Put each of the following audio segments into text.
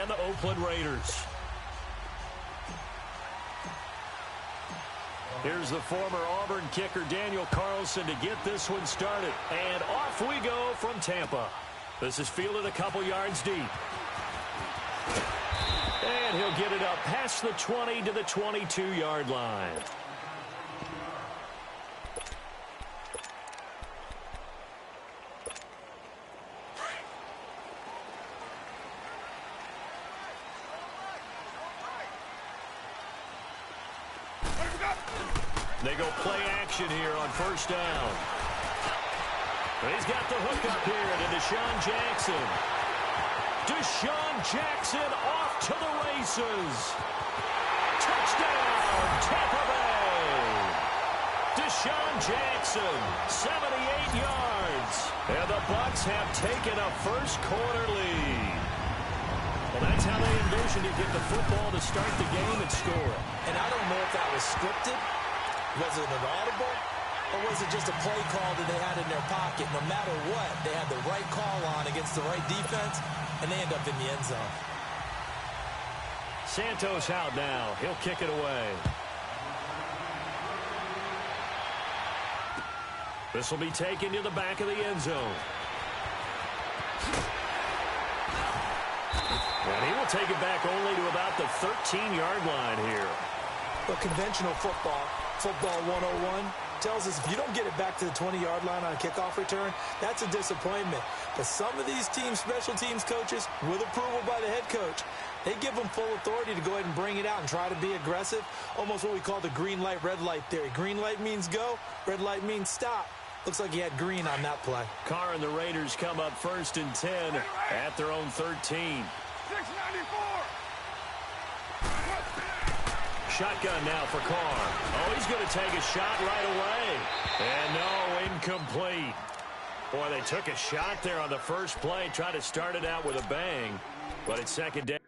the Oakland Raiders. Here's the former Auburn kicker Daniel Carlson to get this one started. And off we go from Tampa. This is fielded a couple yards deep. And he'll get it up past the 20 to the 22-yard line. They go play action here on first down. He's got the hook up here to Deshaun Jackson. Deshaun Jackson off to the races. Touchdown, Tampa Bay. Deshaun Jackson, 78 yards. And the Bucs have taken a first-quarter lead. Well, that's how they envisioned to get the football to start the game and score. And I don't know if that was scripted. Was it an audible, or was it just a play call that they had in their pocket? No matter what, they had the right call on against the right defense, and they end up in the end zone. Santos out now. He'll kick it away. This will be taken to the back of the end zone. And he will take it back only to about the 13-yard line here. But conventional football 101, tells us if you don't get it back to the 20-yard line on a kickoff return, that's a disappointment. But some of these teams, special teams coaches, with approval by the head coach, they give them full authority to go ahead and bring it out and try to be aggressive, almost what we call the green light, red light theory. Green light means go, red light means stop. Looks like he had green on that play. Carr and the Raiders come up 1st and 10 at their own 13. 694. Shotgun now for Carr. Oh, he's going to take a shot right away. And no, incomplete. Boy, they took a shot there on the first play, tried to start it out with a bang, but it's second down.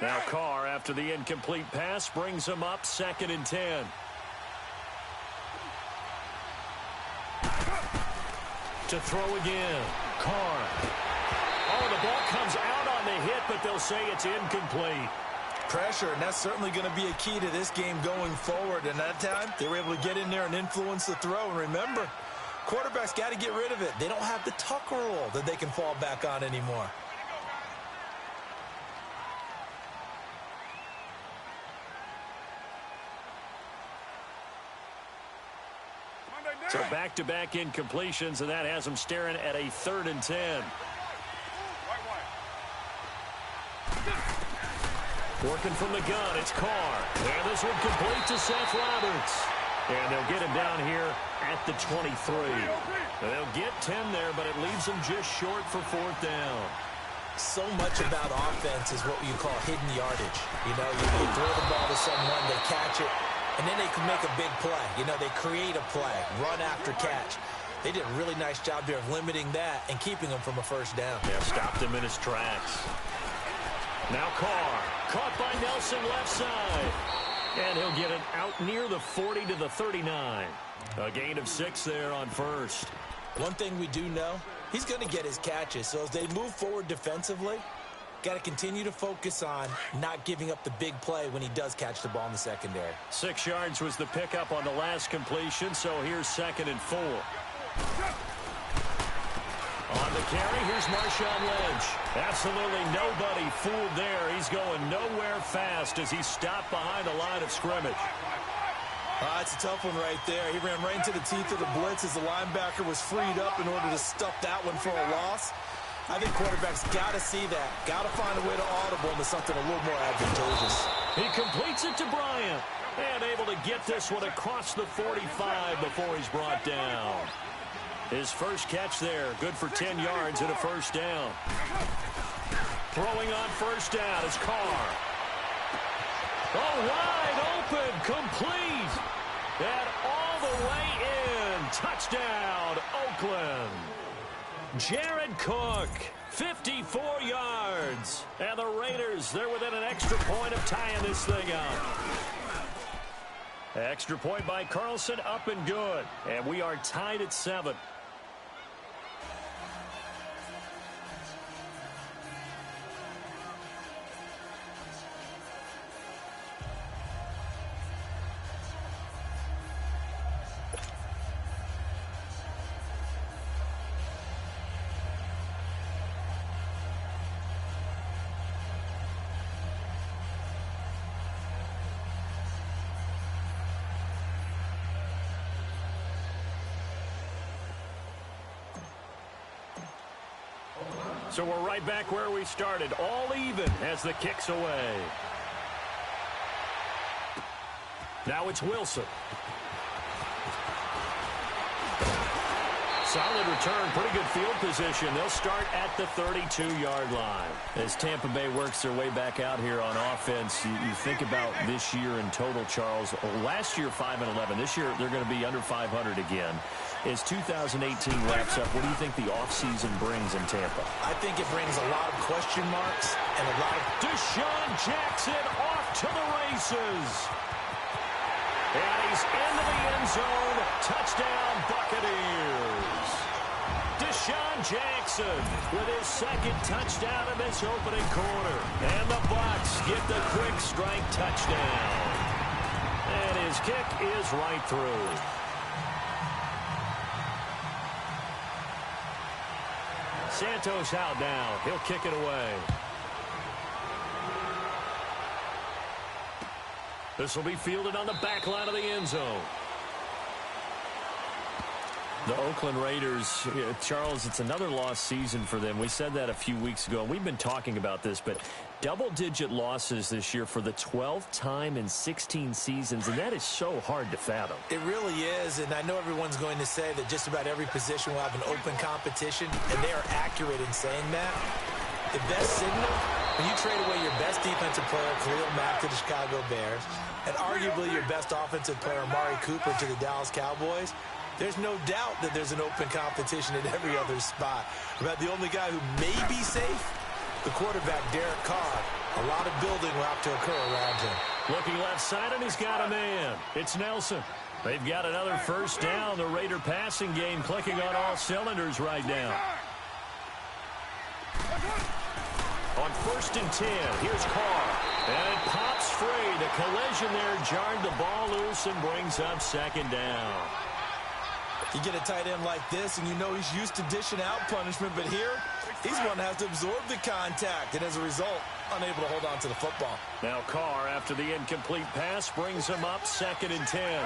Now Carr, after the incomplete pass, brings him up 2nd and 10. To throw again. Carr. Oh, the ball comes out on the hit, but they'll say it's incomplete. Pressure, and that's certainly going to be a key to this game going forward. And that time, they were able to get in there and influence the throw. And remember, quarterbacks got to get rid of it. They don't have the tuck rule that they can fall back on anymore. So back-to-back incompletions, and that has them staring at a 3rd and 10. Working from the gun, it's Carr. And this one complete to Seth Roberts. And they'll get him down here at the 23. They'll get 10 there, but it leaves them just short for 4th down. So much about offense is what you call hidden yardage. You know, you throw the ball to someone, they catch it, and then they can make a big play. You know, they create a play, run after catch. They did a really nice job there of limiting that and keeping him from a 1st down. Yeah, stopped him in his tracks. Now Carr, caught by Nelson left side. And he'll get it out near the 40 to the 39. A gain of 6 there on 1st. One thing we do know, he's going to get his catches. So as they move forward defensively, got to continue to focus on not giving up the big play when he does catch the ball in the secondary. 6 yards was the pickup on the last completion, so here's 2nd and 4. On the carry, here's Marshawn Lynch. Absolutely nobody fooled there. He's going nowhere fast as he's stopped behind the line of scrimmage. It's a tough one right there. He ran right into the teeth of the blitz as the linebacker was freed up in order to stuff that one for a loss. I think quarterbacks got to see that. Got to find a way to audible into something a little more advantageous. He completes it to Bryant. And able to get this one across the 45 before he's brought down. His first catch there, good for 10 yards and a first down. Throwing on first down is Carr. Oh, wide open, complete. And all the way in. Touchdown, Oakland. Jared Cook, 54 yards. And the Raiders, they're within an extra point of tying this thing up. Extra point by Carlson, up and good. And we are tied at 7. So we're right back where we started, all even as the kick's away. Now it's Wilson. Solid return, pretty good field position. They'll start at the 32-yard line. As Tampa Bay works their way back out here on offense, you think about this year in total, Charles. Last year, 5-11. This year, they're going to be under 500 again. As 2018 wraps up, what do you think the offseason brings in Tampa? I think it brings a lot of question marks and a lot of... Deshaun Jackson off to the races. And he's into the end zone. Touchdown, Buccaneers. Deshaun Jackson with his second touchdown in this opening quarter. And the Bucs get the quick strike touchdown. And his kick is right through. Santos out now. He'll kick it away. This will be fielded on the back line of the end zone. The Oakland Raiders, Charles, it's another lost season for them. We said that a few weeks ago, and we've been talking about this, but double-digit losses this year for the 12th time in 16 seasons, and that is so hard to fathom. It really is, and I know everyone's going to say that just about every position will have an open competition, and they are accurate in saying that. The best signal, when you trade away your best defensive player, Khalil Mack, to the Chicago Bears, and arguably your best offensive player, Amari Cooper, to the Dallas Cowboys, there's no doubt that there's an open competition at every other spot. About the only guy who may be safe, the quarterback, Derek Carr. A lot of building will have to occur around him. Looking left side, and he's got a man. It's Nelson. They've got another first down. The Raider passing game clicking on all cylinders right now. On 1st and 10, here's Carr. And it pops free. The collision there jarred the ball loose and brings up 2nd down. You get a tight end like this, and you know he's used to dishing out punishment, but here, he's one that has to absorb the contact, and as a result, unable to hold on to the football. Now Carr, after the incomplete pass, brings him up 2nd and 10.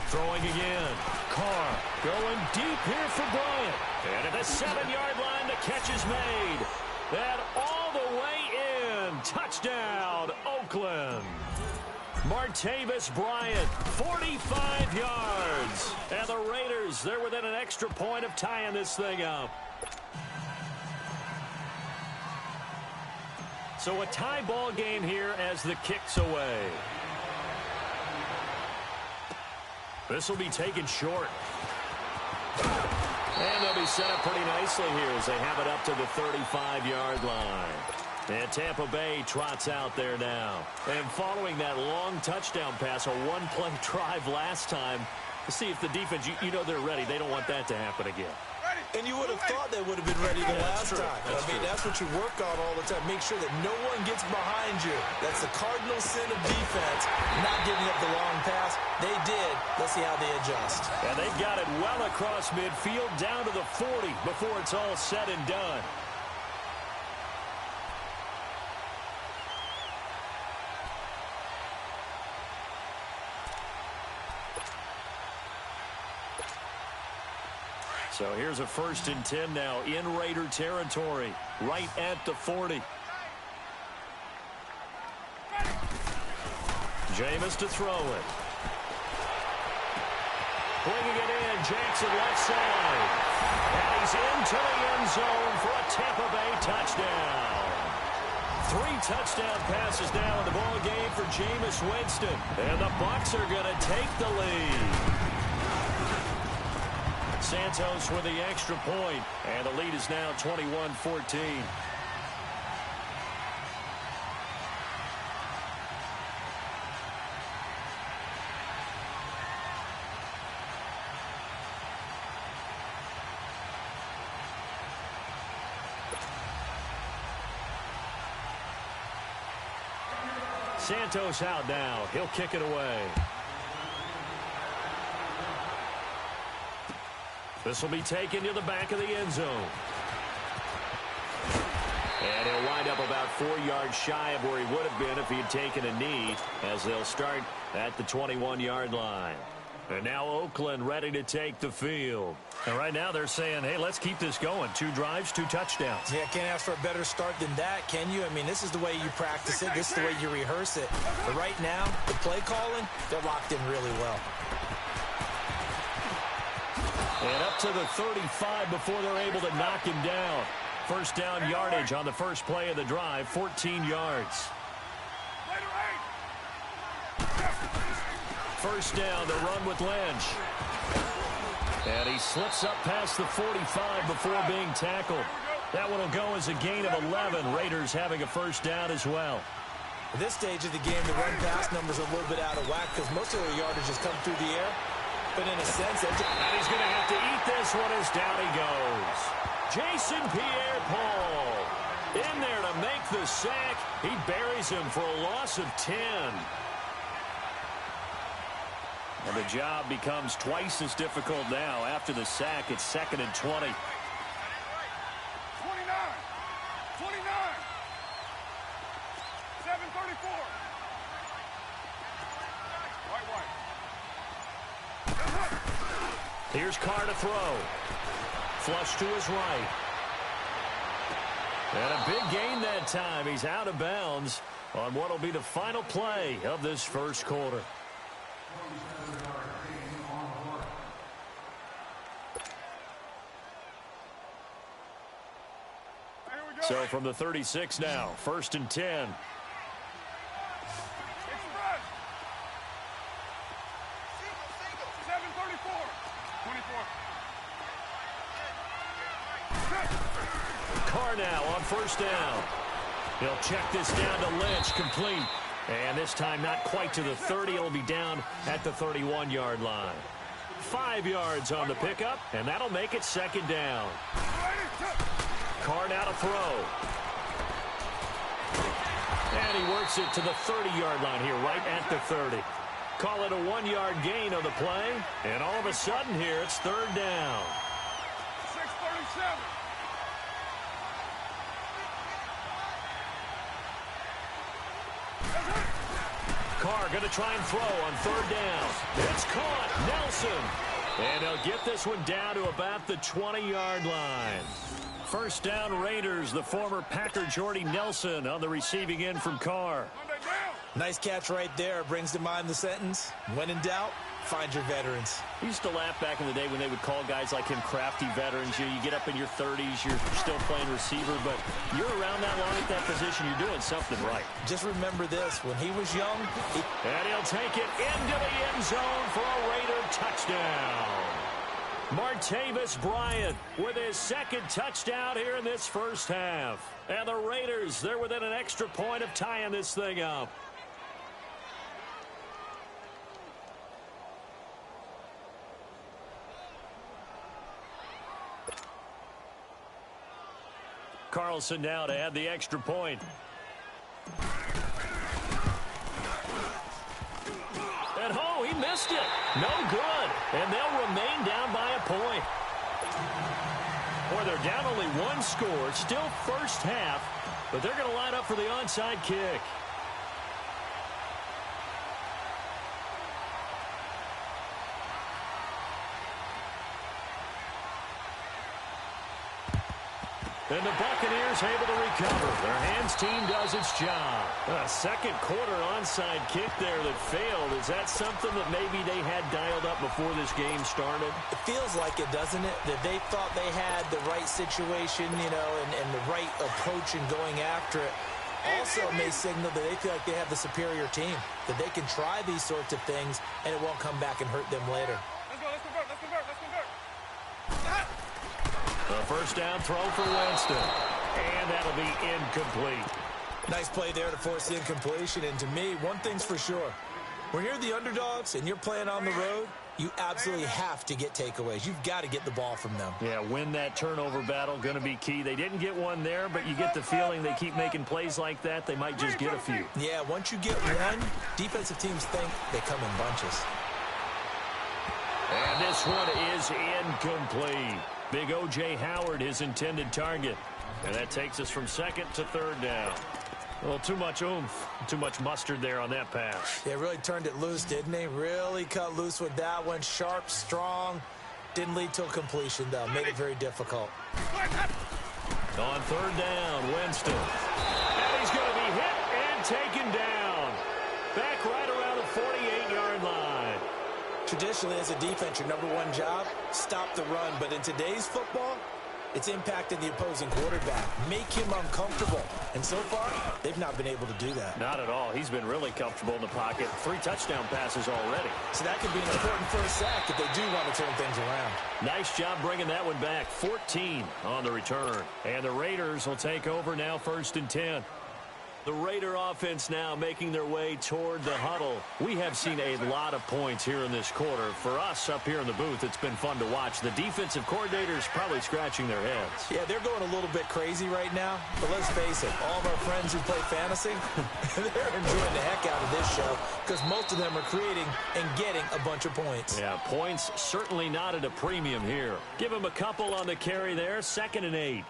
Throwing again. Carr going deep here for Bryant. And at the 7-yard line, the catch is made. And all the way in. Touchdown, Oakland. Martavis Bryant, 45 yards. And the Raiders, they're within an extra point of tying this thing up. So a tie ball game here as the kick's away. This will be taken short. And they'll be set up pretty nicely here as they have it up to the 35-yard line. And Tampa Bay trots out there now. And following that long touchdown pass, a one-play drive last time, to see if the defense, you know they're ready. They don't want that to happen again. And you would have thought they would have been ready the last time. That's what you work on all the time. Make sure that no one gets behind you. That's the cardinal sin of defense, not giving up the long pass. They did. Let's see how they adjust. And they got it well across midfield, down to the 40 before it's all said and done. So here's a 1st and 10 now in Raider territory, right at the 40. Jameis to throw it. Bringing it in, Jackson left side. And he's into the end zone for a Tampa Bay touchdown. 3 touchdown passes now in the ball game for Jameis Winston. And the Bucs are going to take the lead. Santos with the extra point, and the lead is now 21-14. Santos out now. He'll kick it away. This will be taken to the back of the end zone. And he'll wind up about 4 yards shy of where he would have been if he had taken a knee, as they'll start at the 21-yard line. And now Oakland ready to take the field. And right now they're saying, hey, let's keep this going. 2 drives, 2 touchdowns. Yeah, can't ask for a better start than that, can you? I mean, this is the way you practice it. This is the way you rehearse it. But right now, the play calling, they're locked in really well. And up to the 35 before they're able to knock him down. First down yardage on the first play of the drive, 14 yards. First down, the run with Lynch. And he slips up past the 45 before being tackled. That one will go as a gain of 11. Raiders having a first down as well. At this stage of the game, the run-pass numbers are a little bit out of whack because most of their yardage has come through the air. But in a sense, and he's going to have to eat this one as down he goes. Jason Pierre-Paul in there to make the sack. He buries him for a loss of 10. And the job becomes twice as difficult now. After the sack, it's 2nd and 20. 29. 7:34. White. Here's Carr to throw. Flush to his right. And a big gain that time. He's out of bounds on what will be the final play of this first quarter. So from the 36 now, 1st and 10. Carr now on first down. He'll check this down to Lynch, complete. And this time not quite to the 30. It'll be down at the 31-yard line. 5 yards on the pickup, and that'll make it 2nd down. Carr now to throw. And he works it to the 30-yard line here, right at the 30. Call it a 1-yard gain on the play. And all of a sudden here, it's 3rd down. 6:37. Carr going to try and throw on 3rd down. It's caught. Nelson. And he'll get this one down to about the 20-yard line. First down Raiders. The former Packer Jordy Nelson on the receiving end from Carr. Nice catch right there. Brings to mind the sentence, when in doubt, find your veterans. I used to laugh back in the day when they would call guys like him crafty veterans. You get up in your 30s, you're still playing receiver, but you're around that long at that position, you're doing something right. Just remember this, when he was young, and he'll take it into the end zone for a Raider touchdown. Martavis Bryant with his 2nd touchdown here in this first half. And the Raiders, they're within an extra point of tying this thing up. Carlson now to add the extra point. And oh, he missed it. No good. And they'll remain down by a point. Boy, they're down only 1 score. Still first half, but they're going to line up for the onside kick. And the Buccaneers able to recover. Their hands team does its job. A second quarter onside kick there that failed. Is that something that maybe they had dialed up before this game started? It feels like it, doesn't it? That they thought they had the right situation, you know, and the right approach in going after it. Also may signal that they feel like they have the superior team, that they can try these sorts of things and it won't come back and hurt them later. Let's convert. A first down throw for Winston. And that'll be incomplete. Nice play there to force the incompletion. And to me, one thing's for sure. When you're the underdogs and you're playing on the road, you absolutely have to get takeaways. You've got to get the ball from them. Yeah, win that turnover battle, going to be key. They didn't get one there, but you get the feeling they keep making plays like that, they might just get a few. Yeah, once you get one, defensive teams think they come in bunches. And this one is incomplete. Big O.J. Howard, his intended target. And that takes us from second to third down. Well, too much oomph, too much mustard there on that pass. They really turned it loose, didn't they? Really cut loose with that one. Sharp, strong. Didn't lead to a completion, though. Made it very difficult. On third down, Winston. And he's going to be hit and taken down. Back right around the 48-yard line. Traditionally, as a defense, your number one job, stop the run. But in today's football, it's impacting the opposing quarterback. Make him uncomfortable. And so far, they've not been able to do that. Not at all. He's been really comfortable in the pocket. 3 touchdown passes already. So that could be an important first sack if they do want to turn things around. Nice job bringing that one back. 14 on the return. And the Raiders will take over now, 1st and 10. The Raider offense now making their way toward the huddle. We have seen a lot of points here in this quarter. For us up here in the booth, it's been fun to watch. The defensive coordinators probably scratching their heads. Yeah, they're going a little bit crazy right now. But let's face it, all of our friends who play fantasy, they're enjoying the heck out of this show because most of them are creating and getting a bunch of points. Yeah, points certainly not at a premium here. Give them a couple on the carry there, 2nd and 8.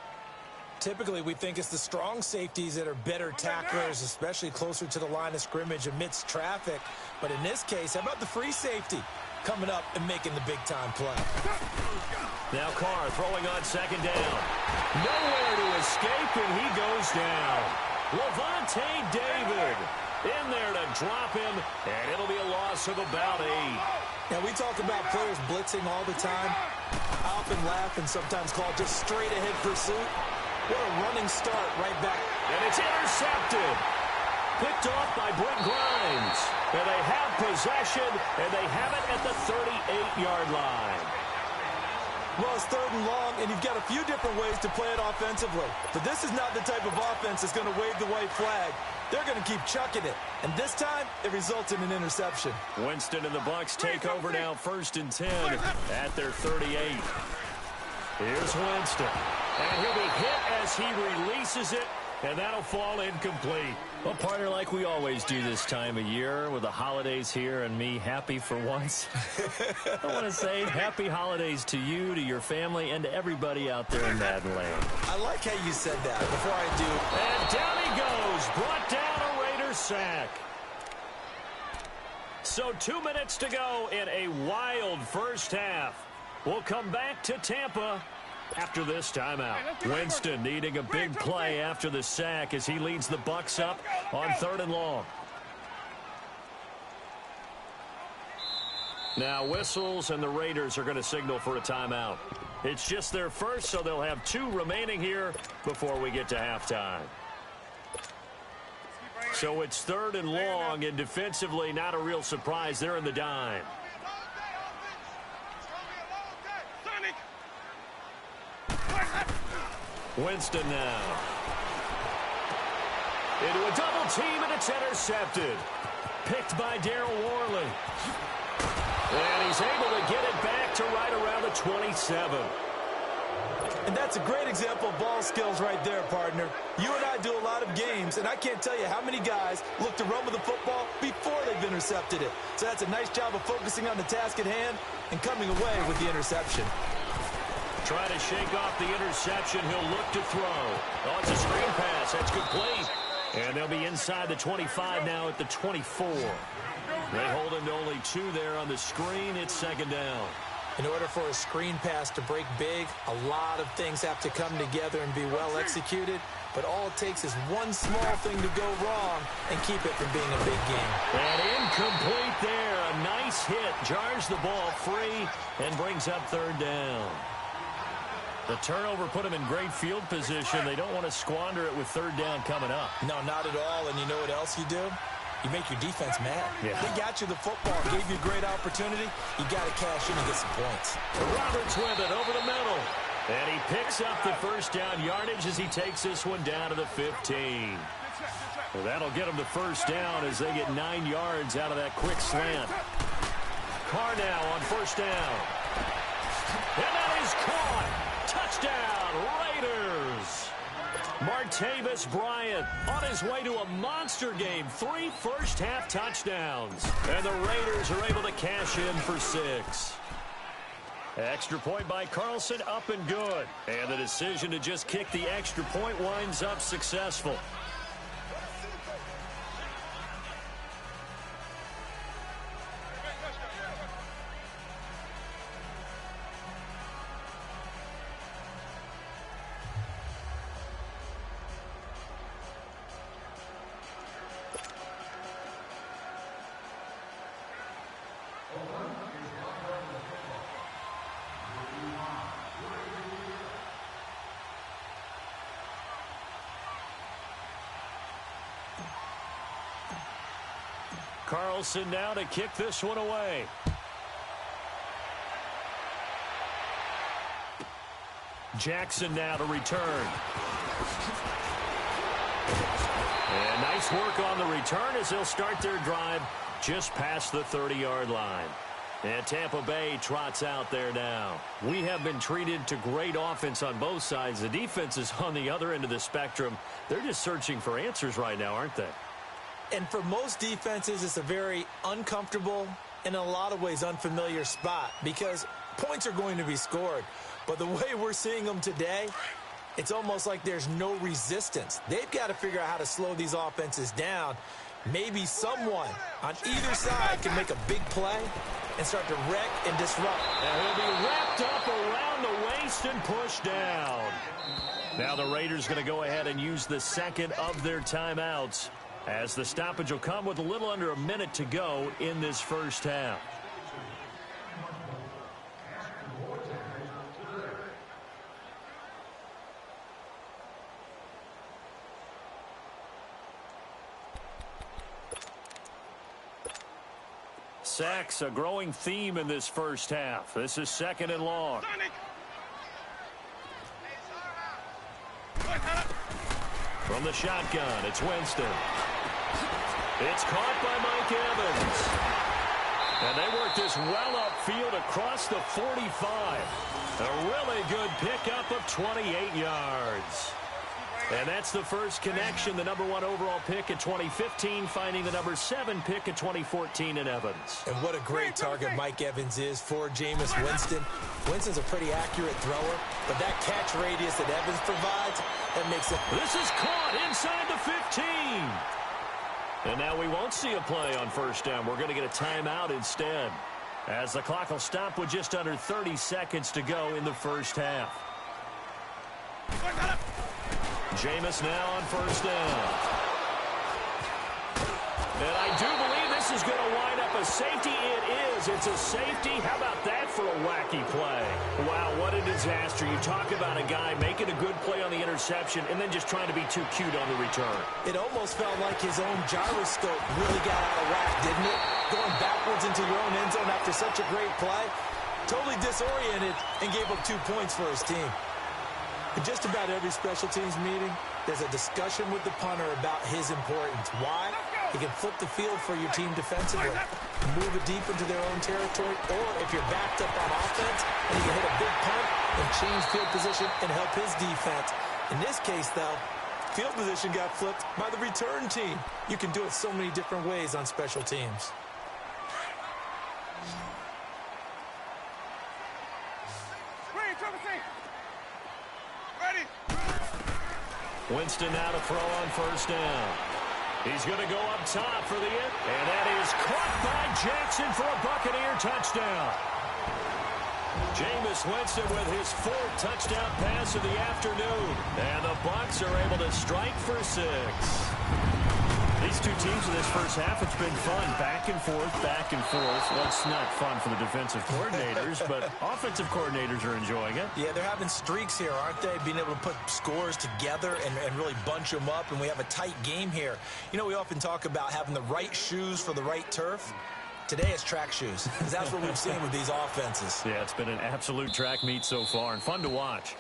Typically, we think it's the strong safeties that are better tacklers, especially closer to the line of scrimmage amidst traffic. But in this case, how about the free safety coming up and making the big-time play? Now Carr throwing on 2nd down. Nowhere to escape, and he goes down. Levante David in there to drop him, and it'll be a loss of about 8. Now, we talk about players blitzing all the time. I often laugh and sometimes call it just straight-ahead pursuit. What a running start right back. And it's intercepted. Picked off by Brent Grimes. And they have possession, and they have it at the 38-yard line. Well, it's 3rd and long, and you've got a few different ways to play it offensively. But this is not the type of offense that's going to wave the white flag. They're going to keep chucking it. And this time, it results in an interception. Winston and the Bucs take over now, 1st and 10 at their 38. Here's Winston. And he'll be hit as he releases it, and that'll fall incomplete. Well, partner, like we always do this time of year with the holidays here and me happy for once. I want to say happy holidays to you, to your family, and to everybody out there in Madden land. I like how you said that before I do. And down he goes. Brought down a Raider sack. So 2 minutes to go in a wild first half. We'll come back to Tampa after this timeout. Winston needing a big play after the sack as he leads the Bucs up on 3rd and long. Now whistles and the Raiders are going to signal for a timeout. It's just their first, so they'll have 2 remaining here before we get to halftime. So it's 3rd and long, and defensively not a real surprise. They're in the dime. Winston now. Into a double team, and it's intercepted. Picked by Darryl Worley. And he's able to get it back to right around the 27. And that's a great example of ball skills right there, partner. You and I do a lot of games, and I can't tell you how many guys look to run with the football before they've intercepted it. So that's a nice job of focusing on the task at hand and coming away with the interception. Trying to shake off the interception. He'll look to throw. Oh, it's a screen pass. That's complete. And they'll be inside the 25 now at the 24. They hold him to only 2 there on the screen. It's 2nd down. In order for a screen pass to break big, a lot of things have to come together and be well executed. But all it takes is one small thing to go wrong and keep it from being a big game. And incomplete there. A nice hit. Jars the ball free and brings up third down. The turnover put them in great field position. They don't want to squander it with third down coming up. No, not at all. And you know what else you do? You make your defense mad. Yeah. They got you the football, gave you a great opportunity. You got to cash in and get some points. Roberts with it over the middle. And he picks up the first down yardage as he takes this one down to the 15. Well, that'll get him the first down as they get 9 yards out of that quick slant. Carr now on first down. And that is caught. Touchdown, Raiders. Martavis Bryant on his way to a monster game. 3 first-half touchdowns. And the Raiders are able to cash in for 6. Extra point by Carlson, up and good. And the decision to just kick the extra point winds up successful. Carlson now to kick this one away. Jackson now to return. And nice work on the return as they'll start their drive just past the 30-yard line. And Tampa Bay trots out there now. We have been treated to great offense on both sides. The defense is on the other end of the spectrum. They're just searching for answers right now, aren't they? And for most defenses, it's a very uncomfortable and in a lot of ways unfamiliar spot because points are going to be scored. But the way we're seeing them today, it's almost like there's no resistance. They've got to figure out how to slow these offenses down. Maybe someone on either side can make a big play and start to wreck and disrupt. And he'll be wrapped up around the waist and pushed down. Now the Raiders going to go ahead and use the second of their timeouts, as the stoppage will come with a little under a minute to go in this first half. Sacks, a growing theme in this first half. This is second and long. From the shotgun, it's Winston. It's caught by Mike Evans. And they work this well upfield across the 45. A really good pickup of 28 yards. And that's the first connection, the number 1 overall pick in 2015, finding the number 7 pick in 2014 in Evans. And what a great target Mike Evans is for Jameis Winston. Winston's a pretty accurate thrower, but that catch radius that Evans provides, that makes it. This is caught inside the 15. And now we won't see a play on first down. We're going to get a timeout instead, as the clock will stop with just under 30 seconds to go in the first half. Jameis now on first down. And I do believe this is going to wind up a safety. It is. It's a safety. How about that for a wacky play? Wow, what a disaster. You talk about a guy making a good play on the interception and then just trying to be too cute on the return. It almost felt like his own gyroscope really got out of whack, didn't it? Going backwards into your own end zone after such a great play. Totally disoriented and gave up 2 points for his team. In just about every special teams meeting, there's a discussion with the punter about his importance. Why? He can flip the field for your team defensively, move it deep into their own territory, or if you're backed up on offense, and he can hit a big punt and change field position and help his defense. In this case, though, field position got flipped by the return team. You can do it so many different ways on special teams. Winston now to throw on first down. He's going to go up top for the hit. And that is caught by Jackson for a Buccaneer touchdown. Jameis Winston with his fourth touchdown pass of the afternoon. And the Bucs are able to strike for 6. These two teams in this first half, it's been fun. Back and forth, back and forth. Well, it's not fun for the defensive coordinators, but offensive coordinators are enjoying it. Yeah, they're having streaks here, aren't they? Being able to put scores together and really bunch them up, and we have a tight game here. You know, we often talk about having the right shoes for the right turf. Today it's track shoes, because that's what we've seen with these offenses. Yeah, it's been an absolute track meet so far, and fun to watch.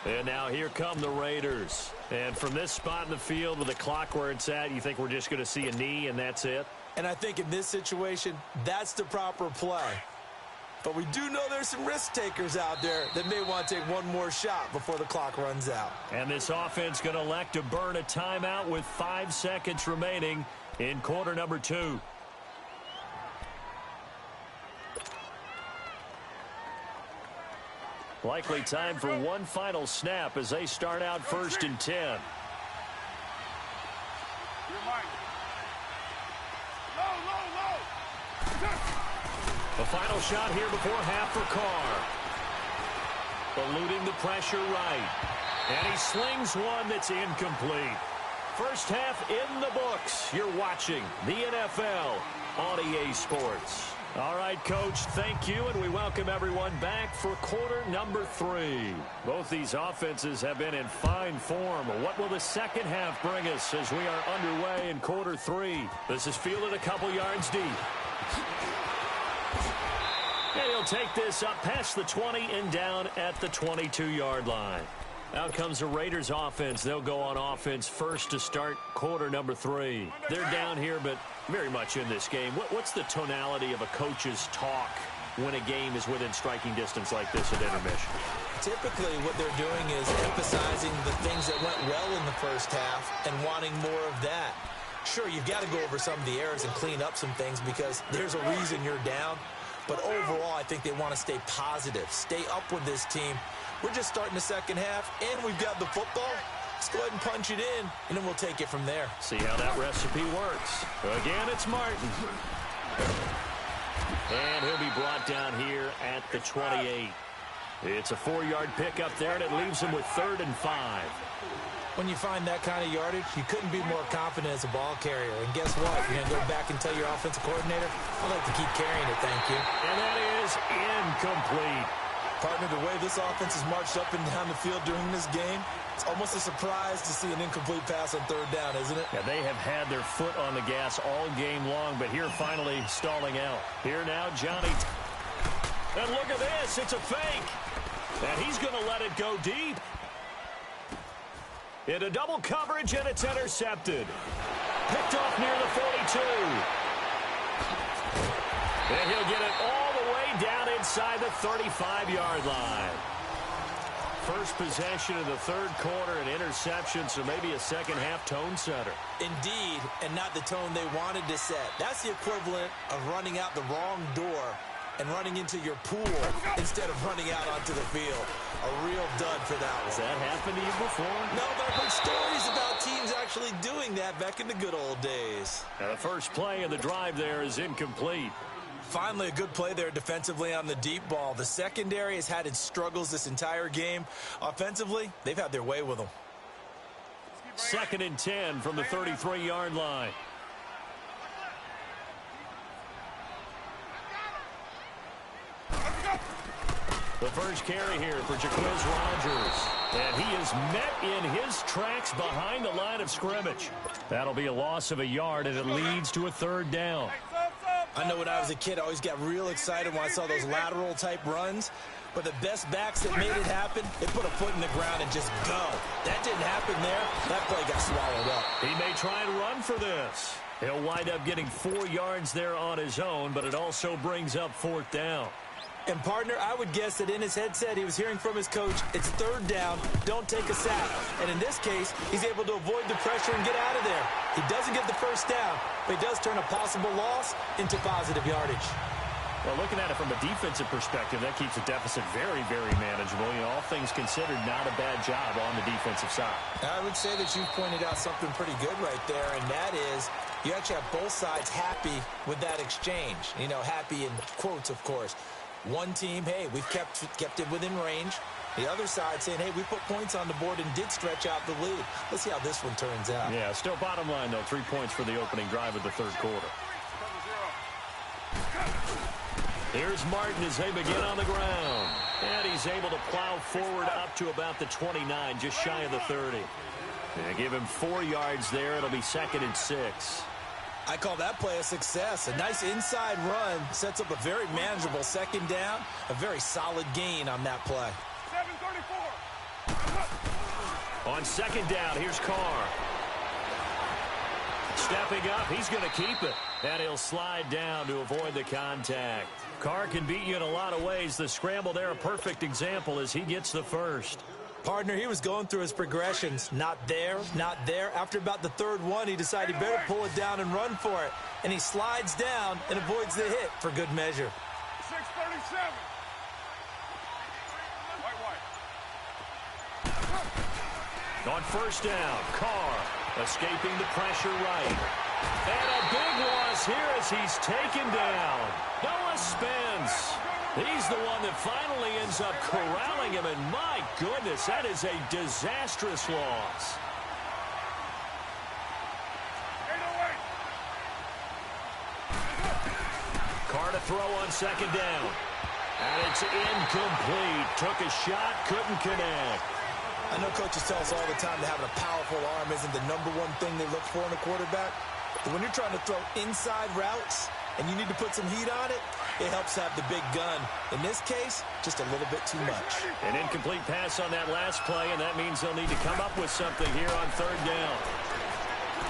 And now here come the Raiders. And from this spot in the field with the clock where it's at, you think we're just going to see a knee and that's it? And I think in this situation, that's the proper play. But we do know there's some risk takers out there that may want to take one more shot before the clock runs out. And this offense going to elect to burn a timeout with 5 seconds remaining in quarter number 2. Likely time for one final snap as they start out 1st and 10. The final shot here before half for Carr. Eluding the pressure right. And he slings one that's incomplete. First half in the books. You're watching the NFL on EA Sports. All right, Coach, thank you, and we welcome everyone back for quarter number 3. Both these offenses have been in fine form. What will the second half bring us as we are underway in quarter 3? This is fielded a couple yards deep. And he'll take this up past the 20 and down at the 22-yard line. Out comes the Raiders offense. They'll go on offense first to start quarter number 3. They're down here, but very much in this game. What's the tonality of a coach's talk when a game is within striking distance like this at intermission? Typically, what they're doing is emphasizing the things that went well in the first half and wanting more of that. Sure, you've got to go over some of the errors and clean up some things because there's a reason you're down. But overall, I think they want to stay positive, stay up with this team. We're just starting the second half, and we've got the football. Let's go ahead and punch it in, and then we'll take it from there. See how that recipe works. Again, it's Martin. And he'll be brought down here at the 28. It's a 4-yard pickup there, and it leaves him with 3rd and 5. When you find that kind of yardage, you couldn't be more confident as a ball carrier. And guess what? You're going to go back and tell your offensive coordinator, I'd like to keep carrying it, thank you. And that is incomplete. Partner, the way this offense has marched up and down the field during this game, it's almost a surprise to see an incomplete pass on 3rd down, isn't it? Yeah, they have had their foot on the gas all game long, but here finally stalling out. Here now, Johnny. And look at this. It's a fake. And he's going to let it go deep. Into double coverage, and it's intercepted. Picked off near the 42. And he'll get it all the way down inside the 35-yard line. First possession of the 3rd quarter, an interception, so maybe a second-half tone setter. Indeed, and not the tone they wanted to set. That's the equivalent of running out the wrong door and running into your pool instead of running out onto the field. A real dud for that one. Has that happened to you before? No, but I've heard stories about teams actually doing that back in the good old days. Now the first play of the drive there is incomplete. Finally, a good play there defensively on the deep ball. The secondary has had its struggles this entire game. Offensively, they've had their way with them. 2nd and 10 from the 33-yard line. The first carry here for Jaquiz Rogers. And he is met in his tracks behind the line of scrimmage. That'll be a loss of a yard, and it leads to a 3rd down. I know when I was a kid, I always got real excited when I saw those lateral-type runs. But the best backs that made it happen, they put a foot in the ground and just go. That didn't happen there. That play got swallowed up. He may try and run for this. He'll wind up getting 4 yards there on his own, but it also brings up 4th down. And, partner, I would guess that in his headset he was hearing from his coach, it's 3rd down, don't take a sack. And in this case, he's able to avoid the pressure and get out of there. He doesn't get the first down, but he does turn a possible loss into positive yardage. Well, looking at it from a defensive perspective, that keeps the deficit very, very manageable. You know, all things things considered, not a bad job on the defensive side. I would say that you've pointed out something pretty good right there, and that is you actually have both sides happy with that exchange. You know, happy in quotes, of course. One team, hey, we've kept it within range. The other side saying, hey, we put points on the board and did stretch out the lead. Let's see how this one turns out. Yeah, still bottom line, though, 3 points for the opening drive of the third quarter. Here's Martin as they begin on the ground. And he's able to plow forward up to about the 29, just shy of the 30. And give him 4 yards there. It'll be 2nd and 6. I call that play a success. A nice inside run sets up a very manageable second down. A very solid gain on that play. 7:34. On second down, here's Carr. Stepping up, he's going to keep it. And he'll slide down to avoid the contact. Carr can beat you in a lot of ways. The scramble there, a perfect example as he gets the first. Partner, he was going through his progressions. Not there, not there. After about the third one, he decided he better pull it down and run for it. And he slides down and avoids the hit for good measure. 6:37. White. On first down, Carr escaping the pressure right. And a big loss here as he's taken down. Noah Spence. He's the one that finally ends up corralling him, and my goodness, that is a disastrous loss. 8:08. Carr to throw on second down. And it's incomplete. Took a shot, couldn't connect. I know coaches tell us all the time that having a powerful arm isn't the #1 thing they look for in a quarterback. But when you're trying to throw inside routes and you need to put some heat on it, it helps have the big gun. In this case, just a little bit too much. An incomplete pass on that last play, and that means they'll need to come up with something here on third down.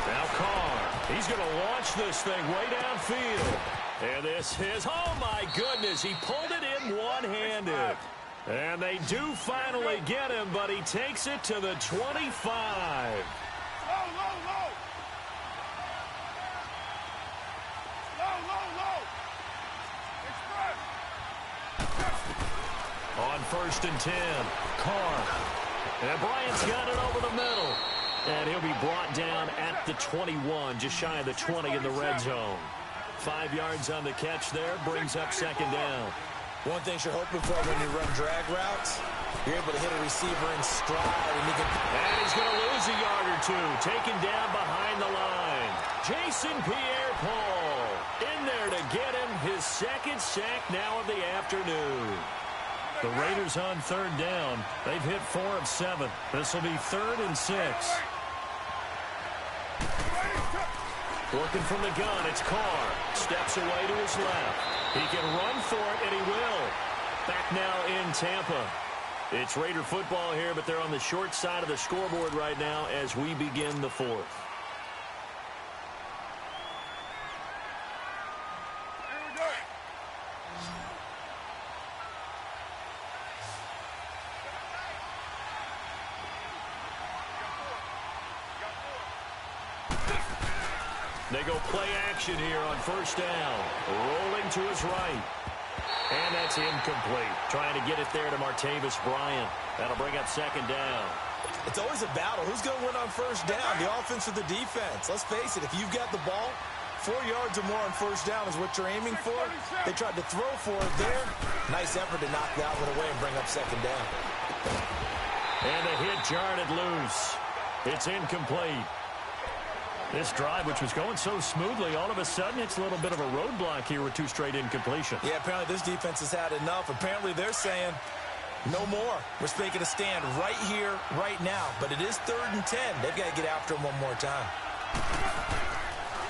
Now Carr, he's going to launch this thing way downfield. And this is, oh my goodness, he pulled it in one-handed. And they do finally get him, but he takes it to the 25. Low. On first and 10, Carr. And Bryant's got it over the middle. And he'll be brought down at the 21, just shy of the 20 in the red zone. 5 yards on the catch there, brings up second down. One thing you're hoping for when you run drag routes, you're able to hit a receiver in stride. And he's going to lose a yard or two, taken down behind the line. Jason Pierre-Paul in there to get him his second sack now of the afternoon. The Raiders on third down. They've hit 4 of 7. This will be 3rd and 6. Working from the gun, it's Carr. Steps away to his left. He can run for it, and he will. Back now in Tampa. It's Raider football here, but they're on the short side of the scoreboard right now as we begin the 4th. They go play action here on first down. Rolling to his right. And that's incomplete. Trying to get it there to Martavis Bryant. That'll bring up second down. It's always a battle. Who's going to win on first down, the offense or the defense? Let's face it, if you've got the ball, 4 yards or more on first down is what you're aiming for. They tried to throw for it there. Nice effort to knock that one away and bring up second down. And the hit jarred it loose. It's incomplete. This drive, which was going so smoothly, all of a sudden it's a little bit of a roadblock here with 2 straight incompletions. Yeah, apparently this defense has had enough. Apparently they're saying, no more. We're making a stand right here, right now. But it is 3rd and 10. They've got to get after him one more time.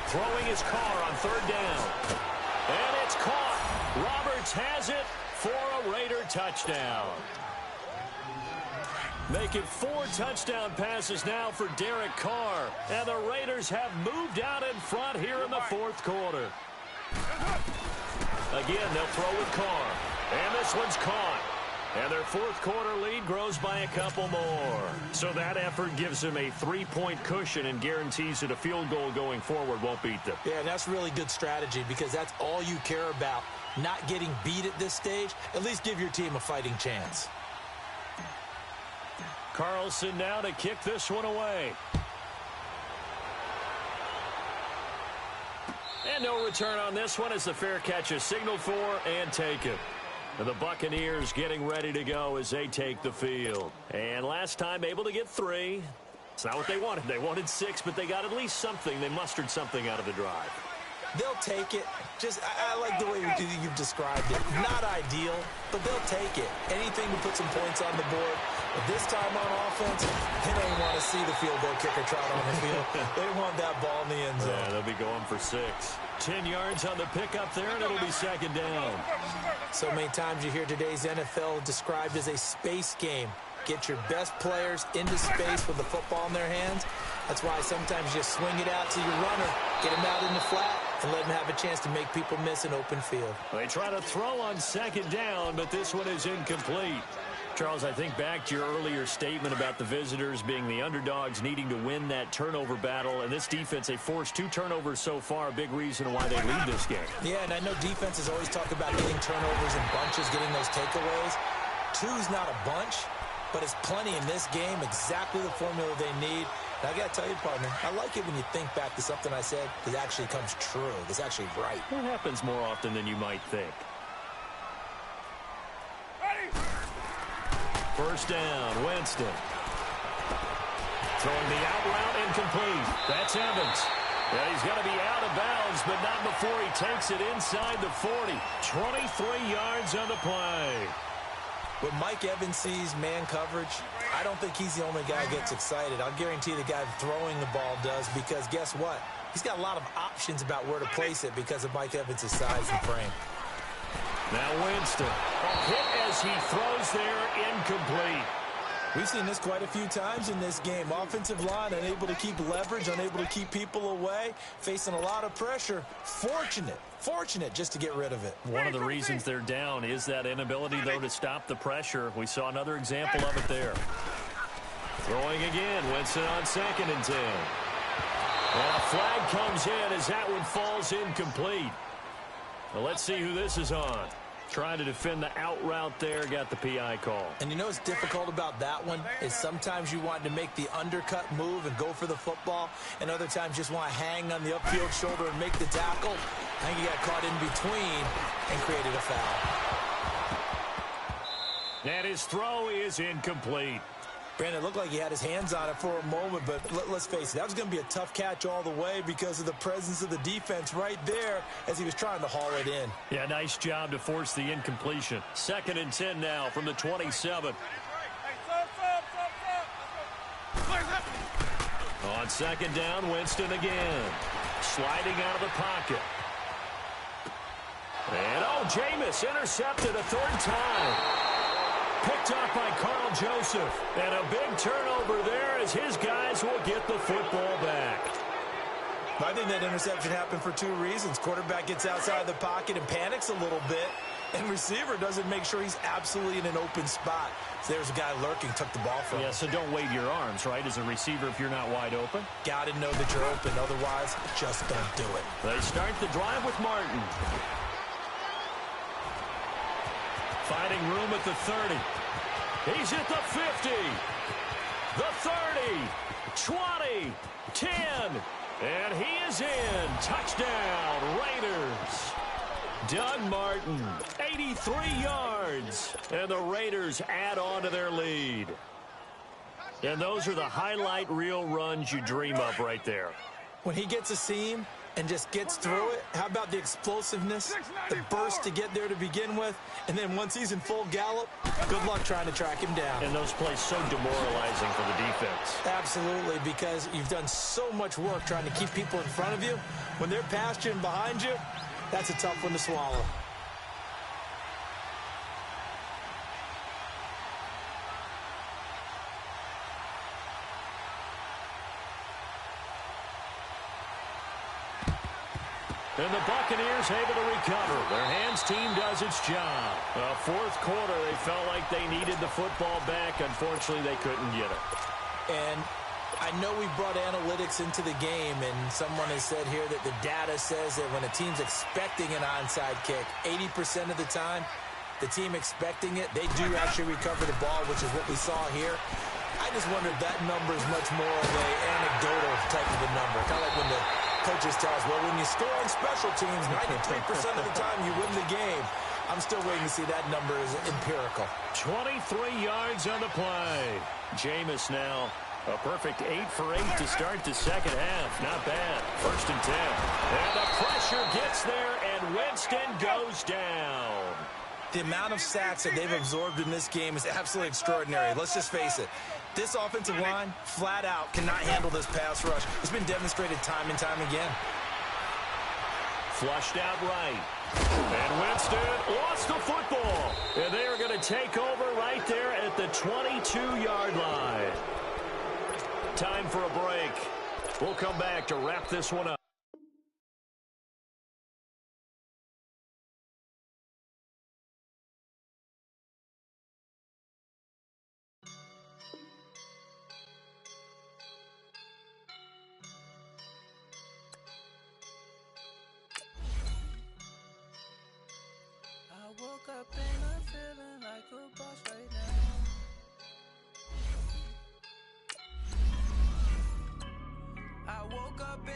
Throwing his Carr on third down. And it's caught. Roberts has it for a Raider touchdown. Making 4 touchdown passes now for Derek Carr. And the Raiders have moved out in front here in the 4th quarter. Again, they'll throw with Carr. And this one's caught. And their 4th quarter lead grows by a couple more. So that effort gives them a 3-point cushion and guarantees that a field goal going forward won't beat them. Yeah, and that's really good strategy because that's all you care about. Not getting beat at this stage. At least give your team a fighting chance. Carlson now to kick this one away. And no return on this one as the fair catch is signaled for and taken. And the Buccaneers getting ready to go as they take the field. And last time able to get 3. It's not what they wanted. They wanted 6, but they got at least something. They mustered something out of the drive. They'll take it. I like the way you've described it. Not ideal, but they'll take it. Anything to put some points on the board. But this time on offense, they don't want to see the field goal kicker trot on the field. They want that ball in the end zone. Yeah, they'll be going for 6. 10 yards on the pickup there, and it'll be second down. So many times you hear today's NFL described as a space game. Get your best players into space with the football in their hands. That's why sometimes you swing it out to your runner, get him out in the flat, and let him have a chance to make people miss an open field. They try to throw on second down, but this one is incomplete. Charles, I think back to your earlier statement about the visitors being the underdogs needing to win that turnover battle. And this defense, they forced 2 turnovers so far, a big reason why they lead this game. Yeah, and I know defenses always talk about getting turnovers in bunches, getting those takeaways. 2's not a bunch, but it's plenty in this game, exactly the formula they need. And I got to tell you, partner, I like it when you think back to something I said that actually comes true. That's actually right. It happens more often than you might think. First down, Winston. Throwing the out route incomplete. That's Evans. Yeah, he's got to be out of bounds, but not before he takes it inside the 40. 23 yards on the play. When Mike Evans sees man coverage, I don't think he's the only guy who gets excited. I'll guarantee the guy throwing the ball does, because guess what? He's got a lot of options about where to place it because of Mike Evans' size and frame. Now Winston. A hit as he throws there, incomplete. We've seen this quite a few times in this game. Offensive line unable to keep leverage, unable to keep people away, facing a lot of pressure. Fortunate just to get rid of it. One of the reasons they're down is that inability, though, to stop the pressure. We saw another example of it there. Throwing again, Winston on 2nd and 10. And a flag comes in as that one falls incomplete. Well, let's see who this is on. Trying to defend the out route there, got the PI call. And you know what's difficult about that one is sometimes you want to make the undercut move and go for the football, and other times just want to hang on the upfield shoulder and make the tackle. I think he got caught in between and created a foul. And his throw is incomplete. Brandon, it looked like he had his hands on it for a moment, but let's face it, that was going to be a tough catch all the way because of the presence of the defense right there as he was trying to haul it in. Yeah, nice job to force the incompletion. 2nd and 10 now from the 27. On 2nd down, Winston again. Sliding out of the pocket. And, Jameis intercepted a 3rd time. Picked off by Carl Joseph. And a big turnover there as his guys will get the football back. I think that interception happened for 2 reasons. Quarterback gets outside the pocket and panics a little bit. And receiver doesn't make sure he's absolutely in an open spot. So there's a guy lurking, took the ball from him. Yeah, so don't wave your arms, right, as a receiver if you're not wide open. Got to know that you're open. Otherwise, just don't do it. They start the drive with Martin. Finding room at the 30. He's at the 50. The 30. 20. 10. And he is in. Touchdown, Raiders. Doug Martin, 83 yards. And the Raiders add on to their lead. And those are the highlight reel runs you dream of right there. When he gets a seam and just gets through it, how about the explosiveness, the burst to get there to begin with, and then once he's in full gallop, good luck trying to track him down. And those plays so demoralizing for the defense. Absolutely, because you've done so much work trying to keep people in front of you. When they're past you and behind you, that's a tough one to swallow. And the Buccaneers able to recover. Their hands team does its job. 4th quarter, they felt like they needed the football back. Unfortunately, they couldn't get it. And I know we brought analytics into the game, and someone has said here that the data says that when a team's expecting an onside kick, 80% of the time, the team expecting it, they do actually recover the ball, which is what we saw here. I just wonder if that number is much more of a anecdotal type of a number. Kind of like when the coaches tell us, well, when you score on special teams, 93% of the time you win the game. I'm still waiting to see that number is empirical. 23 yards on the play. Jameis now. A perfect 8 for 8 to start the second half. Not bad. 1st and 10. And the pressure gets there, and Winston goes down. The amount of sacks that they've absorbed in this game is absolutely extraordinary. Let's just face it. This offensive line, flat out, cannot handle this pass rush. It's been demonstrated time and time again. Flushed out right. And Winston lost the football. And they are going to take over right there at the 22-yard line. Time for a break. We'll come back to wrap this one up. I woke up and I'm feeling like a boss right now. I woke up